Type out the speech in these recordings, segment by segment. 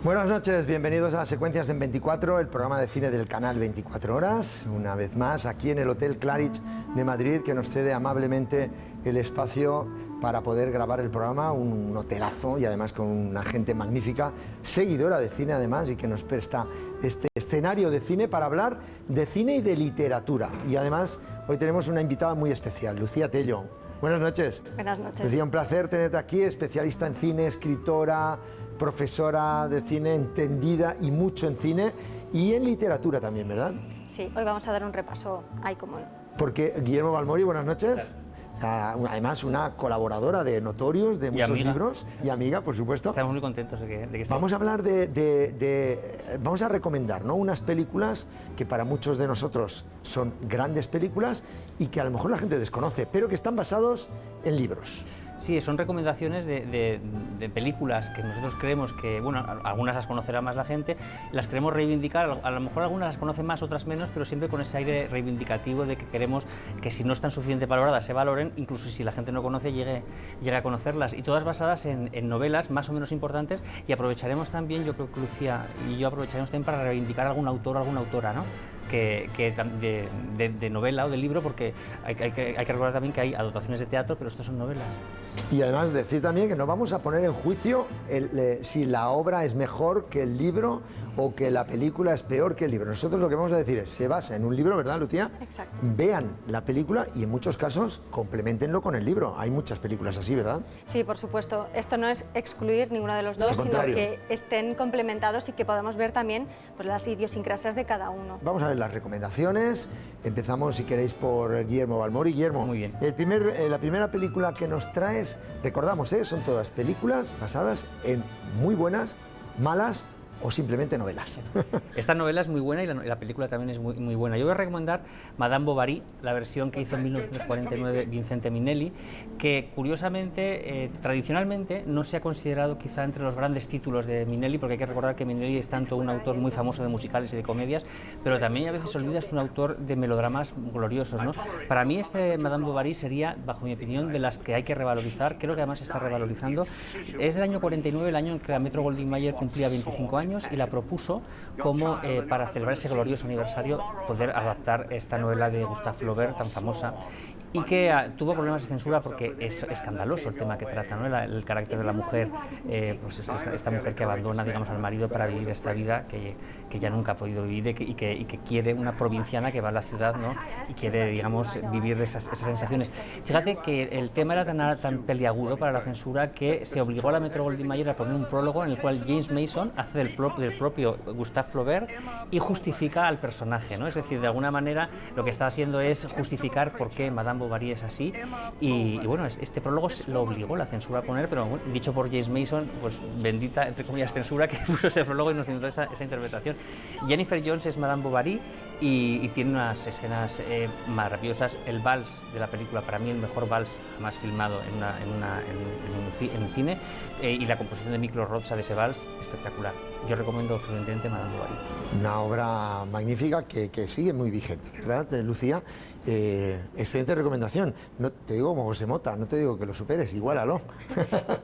Buenas noches, bienvenidos a Secuencias en 24, el programa de cine del canal 24 Horas. Una vez más, aquí en el Hotel Claridge de Madrid, que nos cede amablemente el espacio para poder grabar el programa. Un hotelazo y además con una gente magnífica, seguidora de cine además, y que nos presta este escenario de cine para hablar de cine y de literatura. Y además, hoy tenemos una invitada muy especial, Lucía Tello. Buenas noches. Buenas noches. Lucía, un placer tenerte aquí, especialista en cine, escritora, profesora de cine, entendida y mucho en cine y en literatura también, ¿verdad? Sí, hoy vamos a dar un repaso ahí como no. Porque Guillermo Balmori, buenas noches. Además, una colaboradora de Notorios, de muchos libros, y amiga, por supuesto. Estamos muy contentos de que esté. Vamos a hablar vamos a recomendar, ¿no?, unas películas que para muchos de nosotros son grandes películas y que a lo mejor la gente desconoce, pero que están basados en libros. Sí, son recomendaciones de películas que nosotros creemos que, bueno, algunas las conocerá más la gente, las queremos reivindicar, a lo mejor algunas las conocen más, otras menos, pero siempre con ese aire reivindicativo de que queremos que si no están suficientemente valoradas se valoren, incluso si la gente no conoce llegue a conocerlas, y todas basadas en novelas más o menos importantes, y aprovecharemos también, yo creo que Lucía y yo aprovecharemos también para reivindicar a algún autor o alguna autora, ¿no?, de novela o de libro, porque hay que recordar también que hay adaptaciones de teatro, pero estos son novelas. Y además decir también que no vamos a poner en juicio si la obra es mejor que el libro o que la película es peor que el libro. Nosotros lo que vamos a decir es, se basa en un libro, ¿verdad, Lucía? Exacto. Vean la película y en muchos casos complementenlo con el libro. Hay muchas películas así, ¿verdad? Sí, por supuesto. Esto no es excluir ninguno de los dos, sino que estén complementados y que podamos ver también pues, las idiosincrasias de cada uno. Vamos a ver las recomendaciones. Empezamos, si queréis, por Guillermo Balmori. Guillermo, muy bien. La primera película que nos traes, recordamos, son todas películas basadas en muy buenas, malas o simplemente novelas. Esta novela es muy buena y la película también es muy buena. Yo voy a recomendar Madame Bovary, la versión que hizo en 1949 Vincente Minnelli, que curiosamente, tradicionalmente, no se ha considerado quizá entre los grandes títulos de Minnelli, porque hay que recordar que Minnelli es tanto un autor muy famoso de musicales y de comedias, pero también a veces se olvida, es un autor de melodramas gloriosos, ¿no? Para mí Madame Bovary sería, bajo mi opinión, de las que hay que revalorizar. Creo que además se está revalorizando. Es del año 49, el año en que la Metro-Goldwyn-Mayer cumplía 25 años, y la propuso como para celebrar ese glorioso aniversario poder adaptar esta novela de Gustave Flaubert tan famosa, y que tuvo problemas de censura porque es escandaloso el tema que trata, ¿no? El carácter de la mujer, pues esta mujer que abandona, digamos, al marido para vivir esta vida que ya nunca ha podido vivir y que quiere, una provinciana que va a la ciudad, ¿no?, y quiere, digamos, vivir esas sensaciones. Fíjate que el tema era tan peliagudo para la censura que se obligó a la Metro-Goldwyn-Mayer a poner un prólogo en el cual James Mason hace del propio Gustave Flaubert y justifica al personaje, ¿no? Es decir, de alguna manera lo que está haciendo es justificar por qué Madame Bovary es así, y bueno, este prólogo lo obligó la censura a poner, pero bueno, dicho por James Mason, pues bendita, entre comillas, censura que puso ese prólogo y nos dio esa interpretación. Jennifer Jones es Madame Bovary y tiene unas escenas maravillosas. El vals de la película, para mí el mejor vals jamás filmado en un cine, y la composición de Miklos Rozsa de ese vals, espectacular. Yo recomiendo fervientemente Madame Bovary. Una obra magnífica que sigue muy vigente, ¿verdad, Lucía? Excelente recomendación. No te digo como José Mota, no te digo que lo superes, igualalo.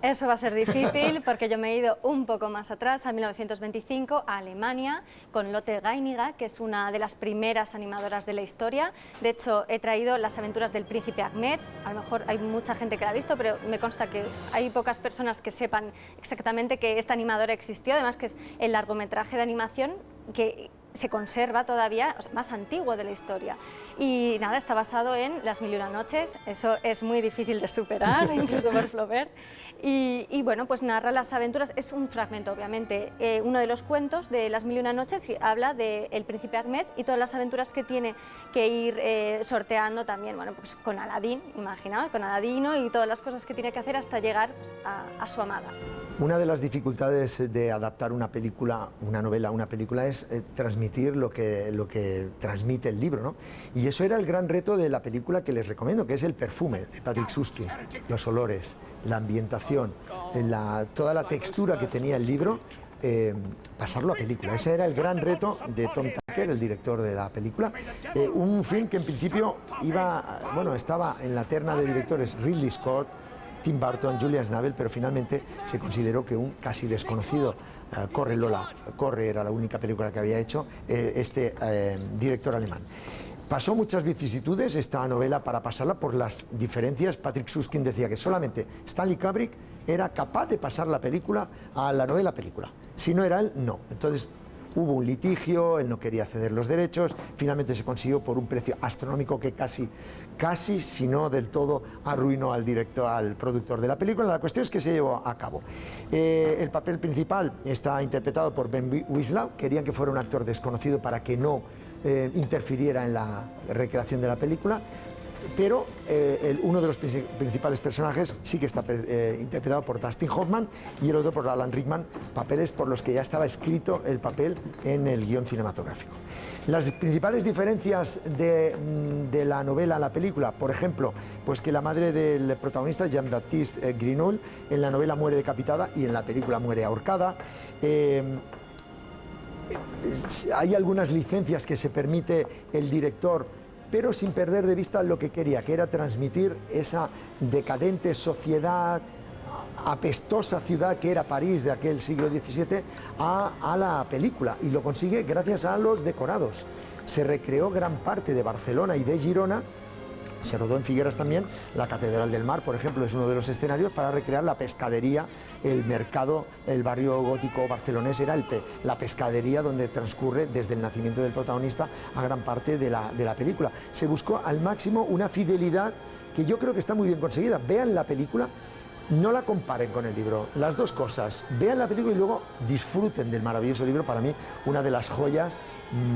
Eso va a ser difícil porque yo me he ido un poco más atrás, a 1925, a Alemania, con Lotte Reiniger, que es una de las primeras animadoras de la historia. De hecho, he traído Las aventuras del príncipe Ahmed. A lo mejor hay mucha gente que la ha visto, pero me consta que hay pocas personas que sepan exactamente que esta animadora existió, además que es el largometraje de animación que se conserva todavía, o sea, más antiguo de la historia. Y nada, está basado en Las mil y una noches, eso es muy difícil de superar, incluso por Flaubert. Y bueno, pues narra las aventuras, es un fragmento obviamente, uno de los cuentos de Las mil y una noches habla del príncipe Ahmed y todas las aventuras que tiene que ir sorteando también, bueno, pues con Aladín, imaginaos, con Aladino y todas las cosas que tiene que hacer hasta llegar pues, a su amada. Una de las dificultades de adaptar una película, una novela a una película es transmitir lo que transmite el libro, ¿no? Y eso era el gran reto de la película que les recomiendo, que es El perfume, de Patrick Süskind. Los olores, la ambientación, toda la textura que tenía el libro, pasarlo a película. Ese era el gran reto de Tom Tucker, el director de la película. Un film que en principio estaba en la terna de directores Ridley Scott, Tim Burton, Julian Schnabel, pero finalmente se consideró que un casi desconocido, Corre Lola, Corre era la única película que había hecho este director alemán. Pasó muchas vicisitudes esta novela para pasarla por las diferencias. Patrick Süskind decía que solamente Stanley Kubrick era capaz de pasar la película a la novela película. Si no era él, no. Entonces hubo un litigio, él no quería ceder los derechos, finalmente se consiguió por un precio astronómico que casi, si no del todo, arruinó al director, al productor de la película. La cuestión es que se llevó a cabo. El papel principal está interpretado por Ben Whishaw. Querían que fuera un actor desconocido para que no interfiriera en la recreación de la película, pero uno de los principales personajes sí que está interpretado por Dustin Hoffman y el otro por Alan Rickman, papeles por los que ya estaba escrito el papel en el guión cinematográfico. Las principales diferencias de la novela a la película, por ejemplo, pues que la madre del protagonista, Jean-Baptiste Grinold, en la novela muere decapitada y en la película muere ahorcada. Hay algunas licencias que se permite el director, pero sin perder de vista lo que quería, que era transmitir esa decadente sociedad, apestosa ciudad que era París de aquel siglo XVII a la película, y lo consigue gracias a los decorados. Se recreó gran parte de Barcelona y de Girona. Se rodó en Figueras también. La Catedral del Mar, por ejemplo, es uno de los escenarios para recrear la pescadería, el mercado, el barrio gótico barcelonés era la pescadería donde transcurre desde el nacimiento del protagonista a gran parte de la película. Se buscó al máximo una fidelidad que yo creo que está muy bien conseguida. Vean la película, no la comparen con el libro, las dos cosas. Vean la película y luego disfruten del maravilloso libro. Para mí, una de las joyas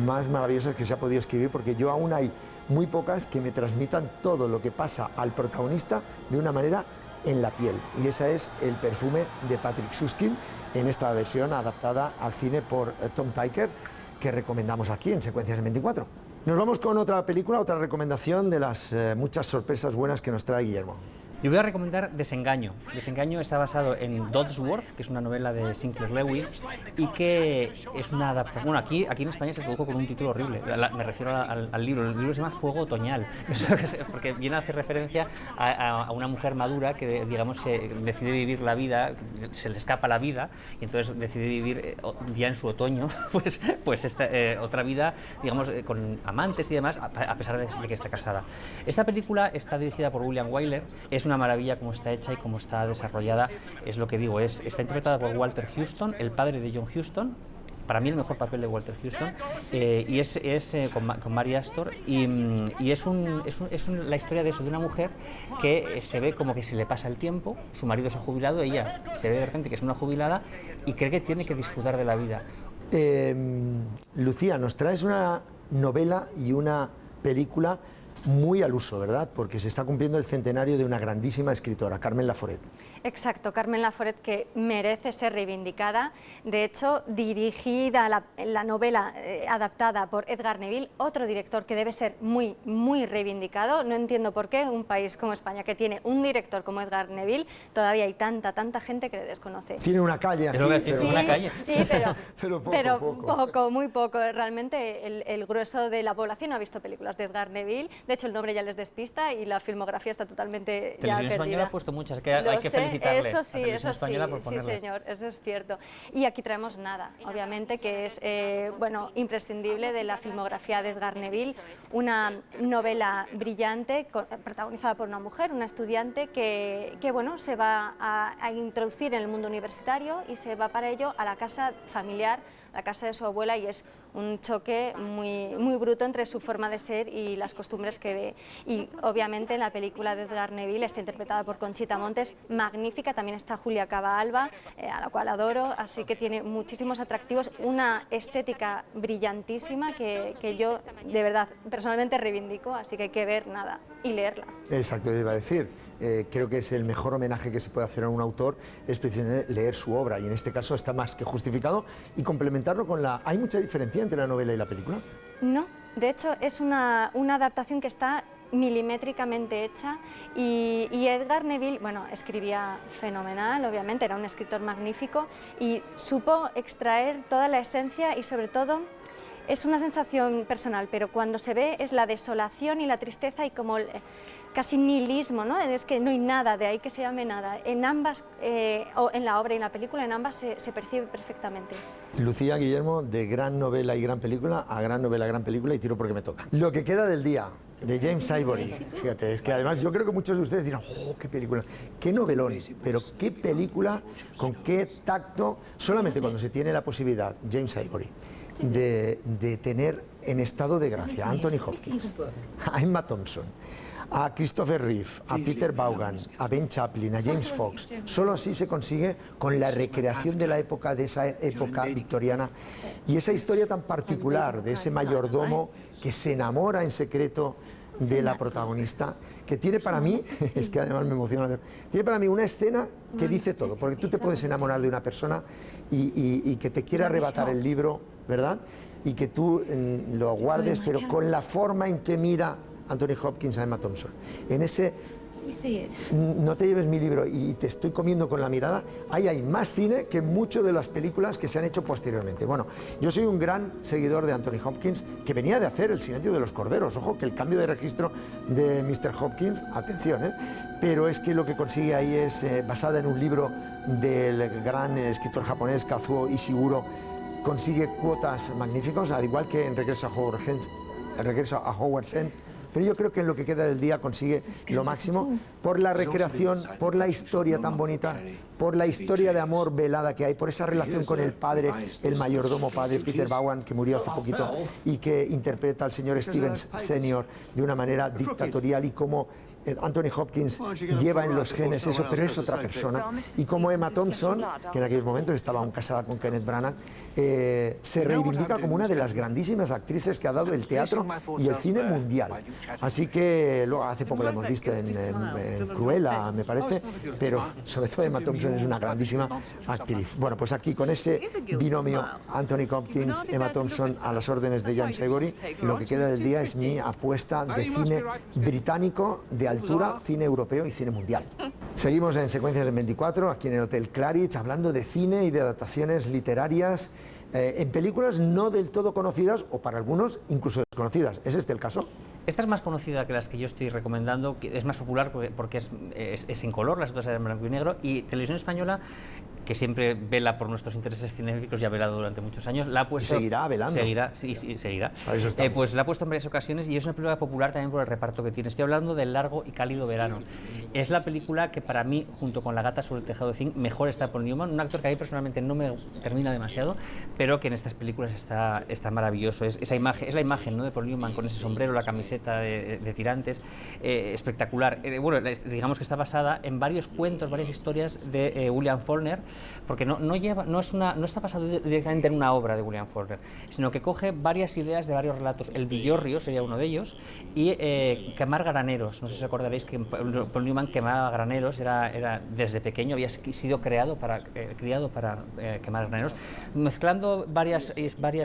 más maravillosas que se ha podido escribir, porque yo aún hay muy pocas que me transmitan todo lo que pasa al protagonista de una manera en la piel, y ese es El perfume de Patrick Süskind, en esta versión adaptada al cine por Tom Tykwer, que recomendamos aquí en Secuencias en 24. Nos vamos con otra película, otra recomendación de las muchas sorpresas buenas que nos trae Guillermo. Yo voy a recomendar Desengaño. Desengaño está basado en Dodsworth, que es una novela de Sinclair Lewis y que es una adaptación. Bueno, aquí en España se tradujo con un título horrible. Me refiero al libro. El libro se llama Fuego Otoñal, porque viene a hacer referencia a una mujer madura que, digamos, decide vivir la vida, se le escapa la vida y entonces decide vivir ya en su otoño, pues esta, otra vida, digamos, con amantes y demás, a pesar de que está casada. Esta película está dirigida por William Wyler. Es una maravilla cómo está hecha y cómo está desarrollada, es lo que digo, está interpretada por Walter Huston, el padre de John Huston, para mí el mejor papel de Walter Huston, y es con Mary Astor, y es la historia de eso, de una mujer que se ve como que se le pasa el tiempo, su marido se ha jubilado, ella se ve de repente que es una jubilada y cree que tiene que disfrutar de la vida. Lucía, nos traes una novela y una película muy al uso, ¿verdad? Porque se está cumpliendo el centenario de una grandísima escritora, Carmen Laforet. Exacto, Carmen Laforet, que merece ser reivindicada. De hecho, dirigida la novela adaptada por Edgar Neville, otro director que debe ser muy, muy reivindicado. No entiendo por qué un país como España, que tiene un director como Edgar Neville, todavía hay tanta gente que le desconoce. Tiene una calle aquí, pero una calle. Sí, pero poco, muy poco. Realmente el grueso de la población no ha visto películas de Edgar Neville. De hecho, el nombre ya les despista y la filmografía está totalmente ya Televisión Española ha puesto muchas, que hay que felicitarle. Eso sí, eso sí, sí, señor, eso es cierto. Y aquí traemos Nada, obviamente, que es bueno, imprescindible de la filmografía de Edgar Neville, una novela brillante, protagonizada por una mujer, una estudiante que bueno, se va a introducir en el mundo universitario y se va para ello a la casa familiar, la casa de su abuela, y es un choque muy bruto entre su forma de ser y las costumbres que ve. Y obviamente en la película de Edgar Neville está interpretada por Conchita Montes, magnífica. También está Julia Cava Alba, a la cual adoro, así que tiene muchísimos atractivos, una estética brillantísima que yo de verdad personalmente reivindico, así que hay que ver Nada y leerla. Exacto, yo iba a decir, creo que es el mejor homenaje que se puede hacer a un autor, es precisamente leer su obra, y en este caso está más que justificado, y complementarlo con la... ¿Hay mucha diferencia entre la novela y la película? No, de hecho es una adaptación que está milimétricamente hecha, y Edgar Neville, bueno, escribía fenomenal, obviamente, era un escritor magnífico y supo extraer toda la esencia y sobre todo es una sensación personal, pero cuando se ve es la desolación y la tristeza y como casi nihilismo, ¿no? Es que no hay nada, de ahí que se llame nada. En ambas, o en la obra y en la película, en ambas se percibe perfectamente. Lucía, Guillermo, de gran novela y gran película a gran novela, gran película y tiro porque me toca. Lo que queda del día, de James Ivory. Fíjate, es que además yo creo que muchos de ustedes dirán, ¡oh, qué película! ¡Qué novelón! Pero qué película, con qué tacto, solamente cuando se tiene la posibilidad, James Ivory, de tener en estado de gracia a Anthony Hopkins, a Emma Thompson, a Christopher Reeve, a Peter Vaughan, a Ben Chaplin, a James Fox. Solo así se consigue con la recreación de la época, de esa época victoriana y esa historia tan particular de ese mayordomo que se enamora en secreto de la protagonista, que tiene para mí, es que además me emociona, tiene para mí una escena que dice todo, porque tú te puedes enamorar de una persona y que te quiera arrebatar el libro, ¿verdad? Y que tú lo guardes, pero con la forma en que mira Anthony Hopkins a Emma Thompson. En ese no te lleves mi libro y te estoy comiendo con la mirada, ahí hay más cine que muchas de las películas que se han hecho posteriormente. Bueno, yo soy un gran seguidor de Anthony Hopkins, que venía de hacer El silencio de los corderos. Ojo, que el cambio de registro de Mr. Hopkins, atención, pero es que lo que consigue ahí es, basada en un libro del gran escritor japonés Kazuo Ishiguro, consigue cuotas magníficas, al igual que en Regreso a Hogwarts End. Pero yo creo que en lo que queda del día consigue lo máximo por la recreación, por la historia tan bonita, por la historia de amor velada que hay, por esa relación con el padre, el mayordomo padre, Peter Vaughan, que murió hace poquito y que interpreta al señor Stevens Senior de una manera dictatorial, y cómo Anthony Hopkins lleva en los genes eso, pero es otra persona, y como Emma Thompson, que en aquellos momentos estaba aún casada con Kenneth Branagh, se reivindica como una de las grandísimas actrices que ha dado el teatro y el cine mundial. Así que luego hace poco la hemos visto en Cruella, me parece, pero sobre todo Emma Thompson es una grandísima actriz. Bueno, pues aquí con ese binomio Anthony Hopkins, Emma Thompson a las órdenes de James Ivory, lo que queda del día es mi apuesta de cine británico de altura, cine europeo y cine mundial. Seguimos en Secuencias en 24, aquí en el Hotel Claridge, hablando de cine y de adaptaciones literarias en películas no del todo conocidas, o para algunos incluso desconocidas. ¿Es este el caso? Esta es más conocida que las que yo estoy recomendando, es más popular porque es en color, las otras eran en blanco y negro, y Televisión Española, que siempre vela por nuestros intereses cinéficos y ha velado durante muchos años, la ha puesto... ¿Y seguirá velando? Seguirá, sí, seguirá. Pues la ha puesto en varias ocasiones y es una película popular también por el reparto que tiene. Estoy hablando del Largo y cálido verano. Es la película que para mí, junto con La gata sobre el tejado de zinc, mejor está Paul Newman, un actor que a mí personalmente no me termina demasiado, pero que en estas películas está maravilloso. Es la imagen, ¿no?, de Paul Newman con ese sombrero, la camiseta de tirantes, espectacular. Bueno, digamos que está basada en varios cuentos, varias historias de William Faulkner, porque no está basado directamente en una obra de William Faulkner, sino que coge varias ideas de varios relatos. El Villorrio sería uno de ellos, y quemar graneros. No sé si os acordaréis que Paul Newman quemaba graneros, era desde pequeño, había sido criado para quemar graneros. Mezclando varias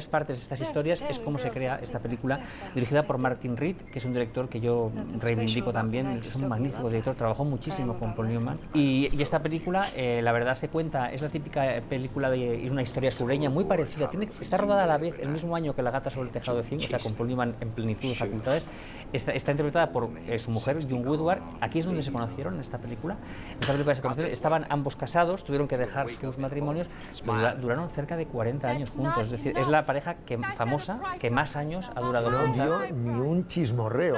partes de estas historias es como se crea esta película, dirigida por Martin Reed, que es un director que yo reivindico también. Es un magnífico director, trabajó muchísimo con Paul Newman, y esta película, la verdad, es la típica película de una historia sureña muy parecida. Está rodada a la vez, el mismo año que La gata sobre el tejado de zinc, o sea, con Paul Newman en plenitud de facultades. Está interpretada por su mujer, June Woodward. Aquí es donde se conocieron, en esta película. Estaban ambos casados, tuvieron que dejar sus matrimonios, pero duraron cerca de 40 años juntos. Es decir, es la pareja famosa que más años ha durado junta. No dio ni un chismorreo.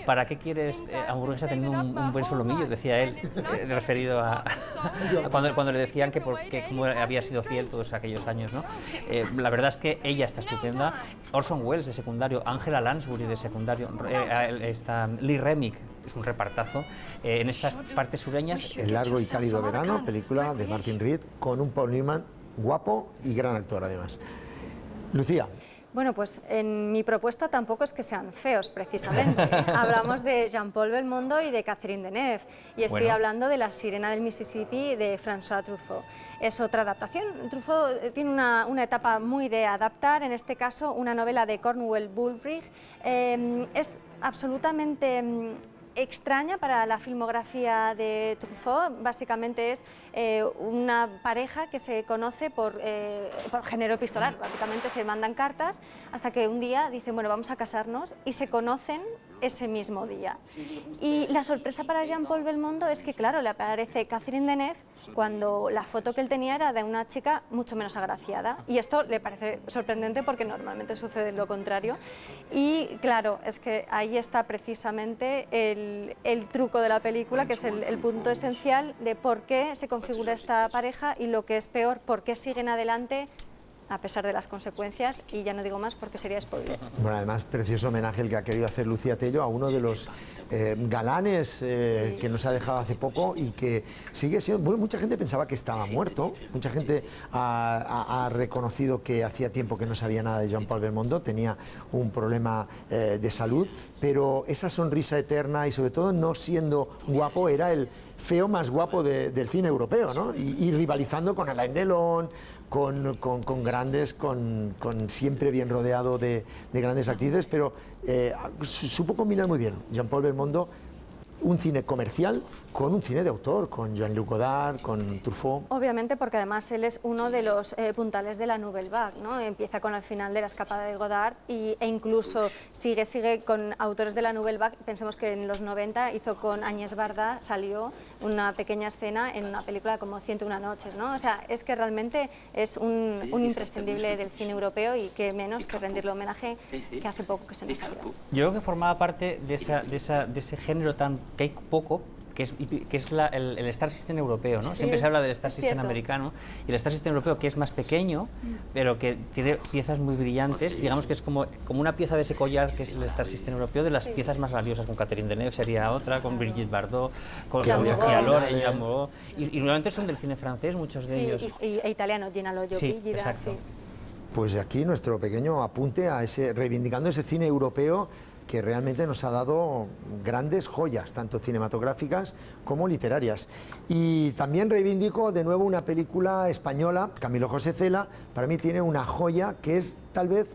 ¿Para qué quieres hamburguesa teniendo un buen solomillo? Decía él, referido a cuando le decían que cómo había sido fiel todos aquellos años, ¿no? La verdad es que ella está estupenda. Orson Welles de secundario, Angela Lansbury de secundario, Lee Remick, es un repartazo en estas partes sureñas. El largo y cálido verano, película de Martin Reed, con un Paul Newman guapo y gran actor además. Lucía. Bueno, pues en mi propuesta tampoco es que sean feos, precisamente. Hablamos de Jean-Paul Belmondo y de Catherine Deneuve, y estoy hablando de La sirena del Mississippi de François Truffaut. Es otra adaptación. Truffaut tiene una etapa muy de adaptar, en este caso una novela de Cornwell Bulbridge. Es absolutamente extraña para la filmografía de Truffaut. Básicamente es una pareja que se conoce por género epistolar. Básicamente se mandan cartas hasta que un día dicen, bueno, vamos a casarnos, y se conocen ese mismo día. Y la sorpresa para Jean-Paul Belmondo es que, claro, le aparece Catherine Deneuve cuando la foto que él tenía era de una chica mucho menos agraciada, y esto le parece sorprendente porque normalmente sucede lo contrario. Y claro, es que ahí está precisamente el truco de la película, que es el punto esencial de por qué se configura esta pareja y, lo que es peor, por qué siguen adelante a pesar de las consecuencias, y ya no digo más porque sería spoiler. Bueno, además, precioso homenaje el que ha querido hacer Lucía Tello a uno de los galanes que nos ha dejado hace poco y que sigue siendo... Bueno, mucha gente pensaba que estaba muerto, mucha gente ha reconocido que hacía tiempo que no sabía nada de Jean-Paul Belmondo, tenía un problema de salud, pero esa sonrisa eterna y sobre todo no siendo guapo, era el feo más guapo del cine europeo, ¿no? Y rivalizando con Alain Delon, con grandes, siempre bien rodeado de grandes actrices, pero supo combinar muy bien Jean-Paul Belmondo un cine comercial con un cine de autor, con Jean-Luc Godard, con Truffaut. Obviamente, porque además él es uno de los puntales de la Nouvelle Vague, ¿no? Empieza con el final de La escapada de Godard e incluso sigue con autores de la Nouvelle Vague. Pensemos que en los 90 hizo con Agnès Varda, salió una pequeña escena en una película como 101 noches, ¿no? O sea, es que realmente es un imprescindible del cine europeo, y que menos que rendirle homenaje que hace poco que se nos ha ido. Yo creo que formaba parte de ese género tan que hay poco, que es el Star System europeo, ¿no? Sí, siempre se habla del Star System cierto. americano, y el Star System europeo, que es más pequeño, pero que tiene piezas muy brillantes. Digamos que es como una pieza de ese collar que es el Star System europeo, de las piezas más valiosas. Con Catherine Deneuve sería otra, con Brigitte Bardot, con Sofía Loren, Jean Moreau, y normalmente son del cine francés, muchos de ellos. E italiano, Gina Loggio, Sí, Gida, exacto. sí. Pues aquí nuestro pequeño apunte a reivindicando ese cine europeo que realmente nos ha dado grandes joyas, tanto cinematográficas como literarias. Y también reivindico de nuevo una película española, Camilo José Cela. Para mí tiene una joya que es, tal vez,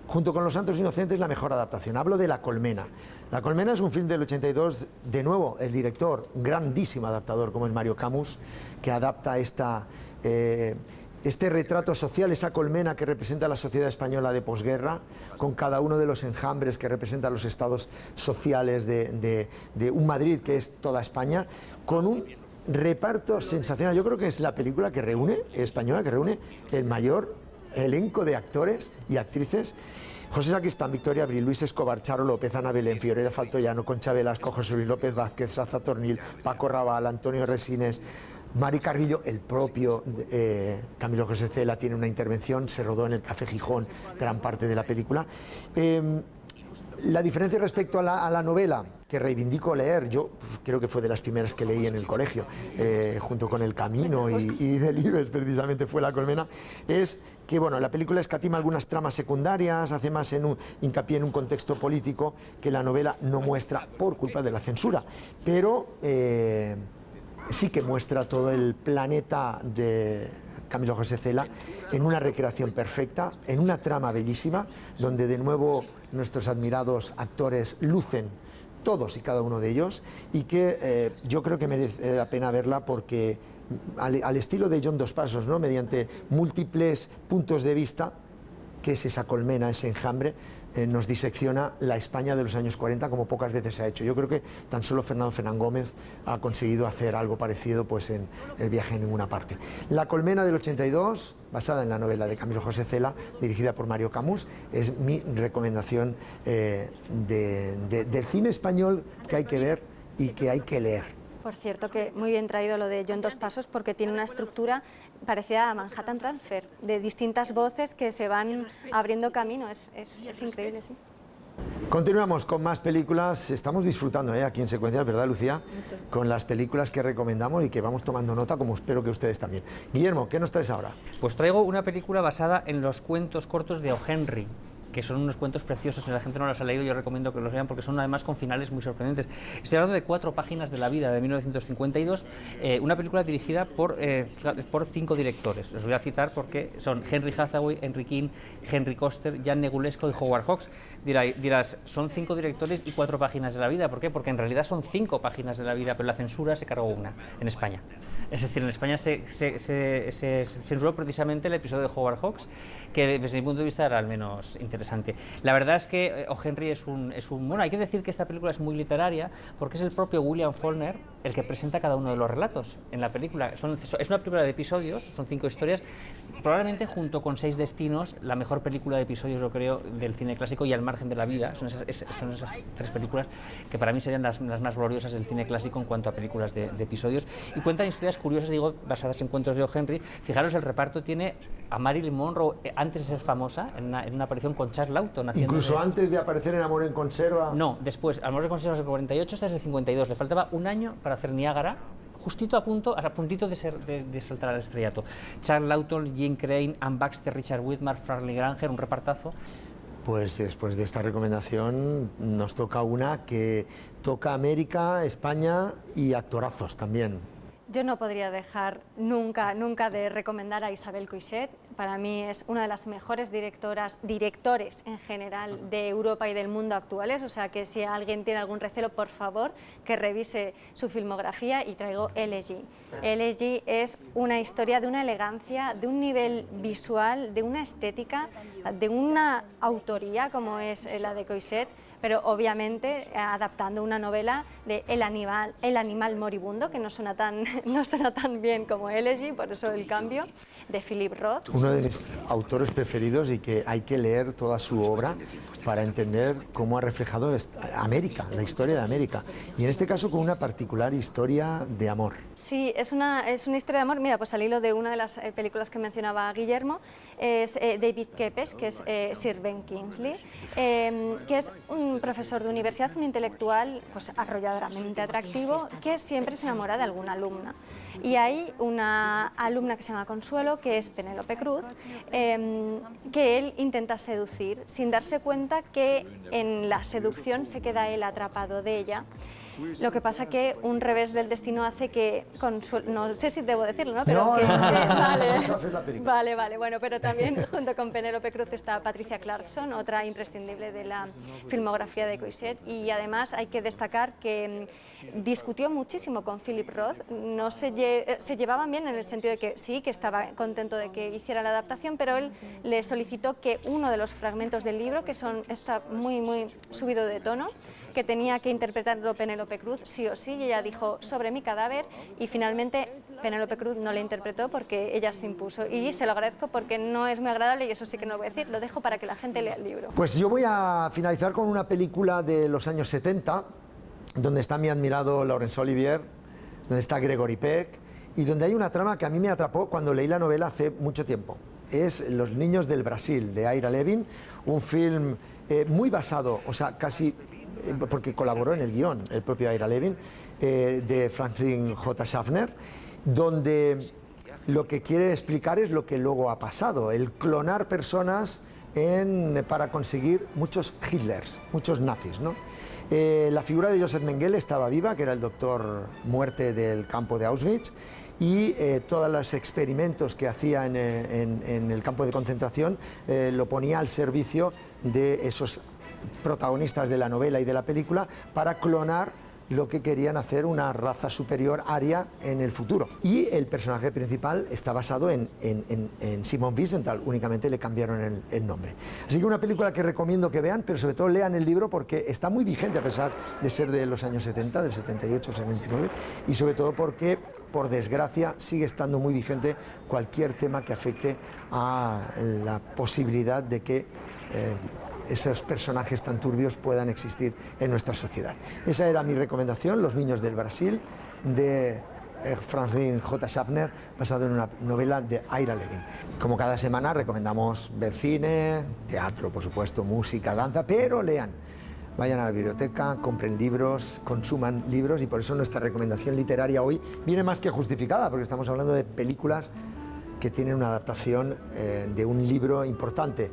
junto con Los Santos Inocentes, la mejor adaptación. Hablo de La Colmena. La Colmena es un film del 82, de nuevo, el director, un grandísimo adaptador como es Mario Camus, que adapta este retrato social, esa colmena que representa la sociedad española de posguerra, con cada uno de los enjambres que representan los estados sociales de un Madrid que es toda España, con un reparto sensacional. Yo creo que es la película española que reúne el mayor elenco de actores y actrices. José Sacristán, Victoria Abril, Luis Escobar, Charo López, Ana Belén, Fiorella Faltoyano, Concha Velasco, José Luis López Vázquez, Saza Tornil, Paco Raval, Antonio Resines, Mari Carrillo, el propio Camilo José Cela tiene una intervención, se rodó en el Café Gijón gran parte de la película. La diferencia respecto a la novela, que reivindico leer, yo creo que fue de las primeras que leí en el colegio, junto con El Camino y Delibes, precisamente fue La Colmena, es que bueno, la película escatima algunas tramas secundarias, hace más hincapié en un contexto político que la novela no muestra por culpa de la censura, pero sí que muestra todo el planeta de Camilo José Cela en una recreación perfecta, en una trama bellísima, donde de nuevo nuestros admirados actores lucen, todos y cada uno de ellos, y que yo creo que merece la pena verla porque al estilo de John Dos Passos, ¿no? Mediante múltiples puntos de vista, que es esa colmena, ese enjambre, nos disecciona la España de los años 40 como pocas veces se ha hecho. Yo creo que tan solo Fernando Fernán Gómez ha conseguido hacer algo parecido pues, en El viaje a ninguna parte. La Colmena del 82, basada en la novela de Camilo José Cela, dirigida por Mario Camus, es mi recomendación del cine español que hay que ver y que hay que leer. Por cierto, que muy bien traído lo de John Dos Passos, porque tiene una estructura parecida a Manhattan Transfer, de distintas voces que se van abriendo camino. Es increíble, sí. Continuamos con más películas. Estamos disfrutando aquí en Secuencias, ¿verdad, Lucía? Mucho. Con las películas que recomendamos y que vamos tomando nota, como espero que ustedes también. Guillermo, ¿qué nos traes ahora? Pues traigo una película basada en los cuentos cortos de O. Henry. que son unos cuentos preciosos. Si la gente no los ha leído, yo recomiendo que los lean porque son además con finales muy sorprendentes. Estoy hablando de 4 páginas de la vida, de 1952, una película dirigida por 5 directores. Los voy a citar porque son Henry Hathaway, Henry King, Henry Koster, Jan Negulesco y Howard Hawks. Dirás, son 5 directores y 4 páginas de la vida. ¿Por qué? Porque en realidad son 5 páginas de la vida, pero la censura se cargó una en España. Es decir, en España se censuró precisamente el episodio de Howard Hawks, que desde mi punto de vista era al menos interesante. La verdad es que O. Henry es un... Bueno, hay que decir que esta película es muy literaria porque es el propio William Faulkner el que presenta cada uno de los relatos en la película. Es una película de episodios, son 5 historias, probablemente junto con 6 destinos, la mejor película de episodios, yo creo, del cine clásico y Al margen de la vida. Son esas 3 películas que para mí serían las más gloriosas del cine clásico en cuanto a películas de episodios. Y cuentan historias curiosas, digo, basadas en cuentos de O. Henry. Fijaros, el reparto tiene a Marilyn Monroe, antes de ser famosa, en una aparición con Charles Lawton. Incluso antes de aparecer en Amor en Conserva. No, después. Amor en Conserva es del 48, esta es del 52. Le faltaba un año para hacer Niágara, justito a puntito de saltar al estrellato. Charles Lawton, Jean Crane, Anne Baxter, Richard Widmark, Farley Granger, un repartazo. Pues después de esta recomendación nos toca una que toca América, España y actorazos también. Yo no podría dejar nunca de recomendar a Isabel Coixet. Para mí es una de las mejores directores en general de Europa y del mundo actuales, o sea que si alguien tiene algún recelo, por favor, que revise su filmografía, y traigo Elegy. Elegy es una historia de una elegancia, de un nivel visual, de una estética, de una autoría como es la de Coixet, pero obviamente adaptando una novela de El animal moribundo, que no suena tan bien como Elegy, por eso el cambio, de Philip Roth. Uno de mis autores preferidos y que hay que leer toda su obra para entender cómo ha reflejado América, la historia de América, y en este caso con una particular historia de amor. Sí, es una historia de amor. Mira, pues al hilo de una de las películas que mencionaba Guillermo, es David Kepes, que es Sir Ben Kingsley, que es un profesor de universidad, un intelectual pues arrolladoramente atractivo, que siempre se enamora de alguna alumna. Y hay una alumna que se llama Consuelo, que es Penélope Cruz, que él intenta seducir, sin darse cuenta que en la seducción se queda él atrapado de ella. Lo que pasa que un revés del destino hace que Consuelo, no sé si debo decirlo, ¿no? Pero vale, bueno, pero también junto con Penélope Cruz está Patricia Clarkson, otra imprescindible de la filmografía de Coixet, y además hay que destacar que discutió muchísimo con Philip Roth. No se llevaban bien en el sentido de que sí, que estaba contento de que hiciera la adaptación, pero él le solicitó que uno de los fragmentos del libro, que está muy subido de tono, que tenía que interpretarlo Penélope Cruz sí o sí, y ella dijo sobre mi cadáver, y finalmente Penélope Cruz no le interpretó porque ella se impuso, y se lo agradezco porque no es muy agradable, y eso sí que no lo voy a decir, lo dejo para que la gente lea el libro. Pues yo voy a finalizar con una película de los años 70, donde está mi admirado Laurence Olivier, donde está Gregory Peck, y donde hay una trama que a mí me atrapó cuando leí la novela hace mucho tiempo. Es Los niños del Brasil, de Ira Levin, un film muy basado, o sea, casi... porque colaboró en el guión el propio Ira Levin, de Franklin J. Schaffner, donde lo que quiere explicar es lo que luego ha pasado, el clonar personas para conseguir muchos Hitlers, muchos nazis, ¿no? La figura de Joseph Mengele estaba viva, que era el doctor muerte del campo de Auschwitz, y todos los experimentos que hacía en el campo de concentración lo ponía al servicio de esos protagonistas de la novela y de la película para clonar lo que querían hacer una raza superior aria en el futuro. Y el personaje principal está basado en Simon Wiesenthal, únicamente le cambiaron el nombre. Así que una película que recomiendo que vean, pero sobre todo lean el libro porque está muy vigente a pesar de ser de los años 70, del 78, 79, y sobre todo porque, por desgracia, sigue estando muy vigente cualquier tema que afecte a la posibilidad de que esos personajes tan turbios puedan existir en nuestra sociedad. Esa era mi recomendación, Los niños del Brasil, de Franklin J. Schaffner, basado en una novela de Ira Levin. Como cada semana recomendamos ver cine, teatro, por supuesto, música, danza, pero lean. Vayan a la biblioteca, compren libros, consuman libros, y por eso nuestra recomendación literaria hoy viene más que justificada, porque estamos hablando de películas que tienen una adaptación de un libro importante.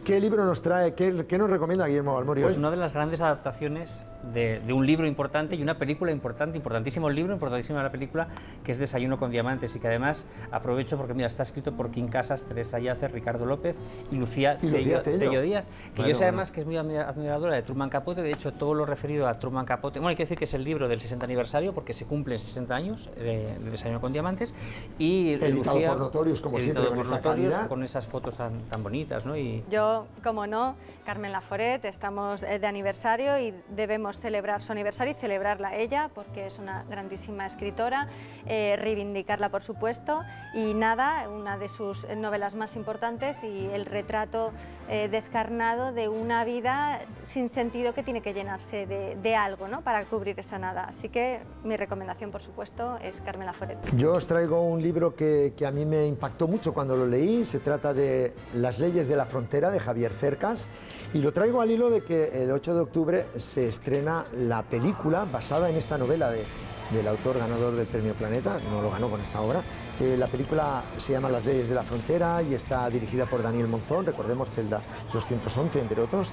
¿Qué libro nos trae, qué nos recomienda Guillermo Balmori Pues hoy? una de las grandes adaptaciones de un libro importante y una película importante, importantísimo el libro, importantísima la película, que es Desayuno con Diamantes, y que además aprovecho porque mira, está escrito por Kim Casas, Teresa Yacer, Ricardo López y Lucía Tello Díaz, que yo sé además que es muy admiradora de Truman Capote. De hecho, todo lo referido a Truman Capote, bueno, hay que decir que es el libro del 60 aniversario porque se cumplen 60 años de Desayuno con Diamantes, y Editado Lucía, por Notorious, como siempre, con esa calidad, con esas fotos tan bonitas, ¿no? Y Yo, como no, Carmen Laforet, estamos de aniversario y debemos celebrar su aniversario y celebrarla a ella porque es una grandísima escritora, reivindicarla por supuesto, y nada, una de sus novelas más importantes y el retrato descarnado de una vida sin sentido que tiene que llenarse de algo, ¿no?, para cubrir esa nada. Así que mi recomendación por supuesto es Carmen Laforet. Yo os traigo un libro que a mí me impactó mucho cuando lo leí. Se trata de Las leyes de la frontera, de Javier Cercas, y lo traigo al hilo de que el 8 de octubre se estrena la película basada en esta novela del autor ganador del Premio Planeta. No lo ganó con esta obra. La película se llama Las leyes de la frontera y está dirigida por Daniel Monzón, recordemos Celda 211 entre otros.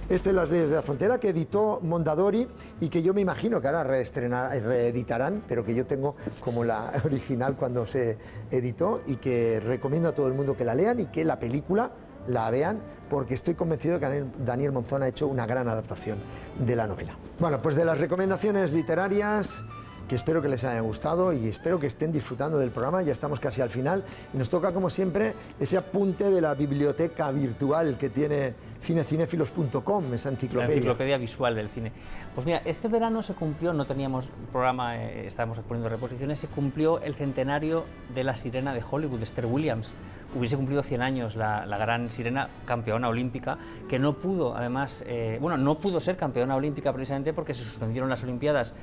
Este es Las leyes de la frontera, que editó Mondadori y que yo me imagino que ahora reeditarán, pero que yo tengo como la original cuando se editó, y que recomiendo a todo el mundo que la lean y que la película la vean, porque estoy convencido de que Daniel Monzón ha hecho una gran adaptación de la novela. Bueno, pues de las recomendaciones literarias, que espero que les haya gustado y espero que estén disfrutando del programa. Ya estamos casi al final y nos toca, como siempre, ese apunte de la biblioteca virtual que tiene cinecinéfilos.com, esa enciclopedia. La enciclopedia visual del cine. Pues mira, este verano se cumplió, no teníamos programa, estábamos poniendo reposiciones, se cumplió el centenario de La Sirena de Hollywood, de Esther Williams. Hubiese cumplido 100 años la gran sirena, campeona olímpica, que no pudo, además, no pudo ser campeona olímpica precisamente porque se suspendieron las Olimpiadas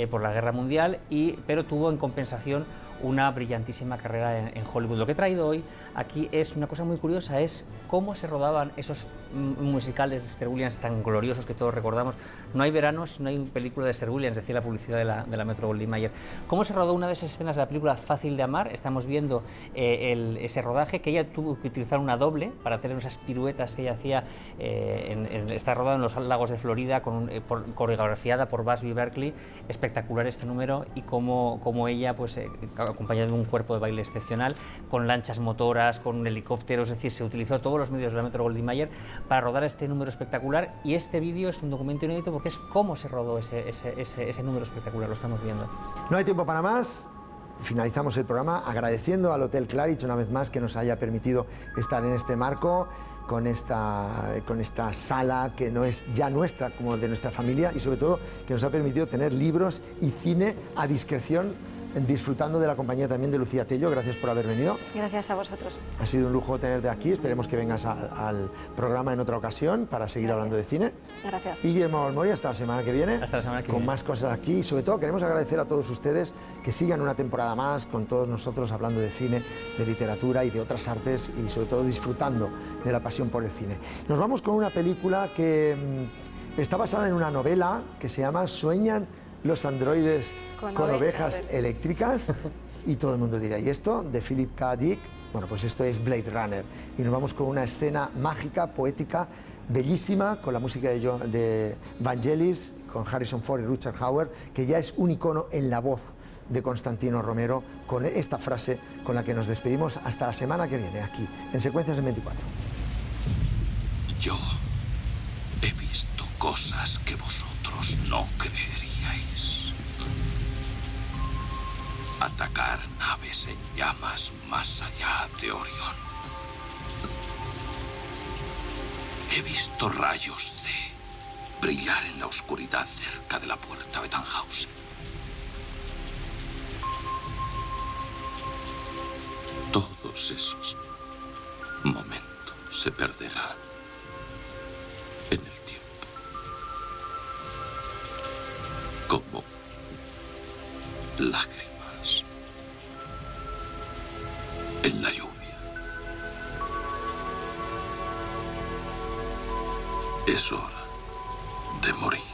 por la Guerra Mundial, pero tuvo en compensación una brillantísima carrera en Hollywood. Lo que he traído hoy aquí es una cosa muy curiosa, es cómo se rodaban esos musicales de Esther Williams tan gloriosos que todos recordamos. No hay verano si no hay película de Esther Williams, decía la publicidad de la Metro-Goldwyn-Mayer. ¿Cómo se rodó una de esas escenas de la película Fácil de amar? Estamos viendo ese rodaje, que ella tuvo que utilizar una doble para hacer esas piruetas que ella hacía, está rodado en los lagos de Florida, coreografiada por Busby Berkeley. Espectacular este número, y cómo ella, pues, acompañada de un cuerpo de baile excepcional, con lanchas motoras, con un helicóptero, es decir, se utilizó todos los medios de la Metro-Goldwyn-Mayer para rodar este número espectacular, y este vídeo es un documento inédito porque es cómo se rodó ese número espectacular, lo estamos viendo. No hay tiempo para más. Finalizamos el programa agradeciendo al Hotel Claridge una vez más que nos haya permitido estar en este marco, con esta sala que no es ya nuestra, como de nuestra familia, y sobre todo que nos ha permitido tener libros y cine a discreción, disfrutando de la compañía también de Lucía Tello. Gracias por haber venido. Gracias a vosotros. Ha sido un lujo tenerte aquí. Esperemos que vengas al programa en otra ocasión para seguir hablando de cine. Gracias. Y Guillermo Balmori, hasta la semana que viene. Hasta la semana que viene. Con más cosas aquí. Y sobre todo queremos agradecer a todos ustedes que sigan una temporada más con todos nosotros hablando de cine, de literatura y de otras artes, y sobre todo disfrutando de la pasión por el cine. Nos vamos con una película que está basada en una novela que se llama Sueñan los androides con ovejas eléctricas, y todo el mundo dirá, ¿y esto? De Philip K. Dick. Bueno, pues esto es Blade Runner, y nos vamos con una escena mágica, poética, bellísima, con la música de Vangelis, con Harrison Ford y Richard Howard, que ya es un icono en la voz de Constantino Romero, con esta frase con la que nos despedimos hasta la semana que viene, aquí, en Secuencias en 24. Yo he visto cosas que vosotros no creeríais. Atacar naves en llamas más allá de Orión. He visto rayos de brillar en la oscuridad cerca de la puerta de Tannhausen. Todos esos momentos se perderán en el tiempo, como lágrimas en la lluvia. Es hora de morir.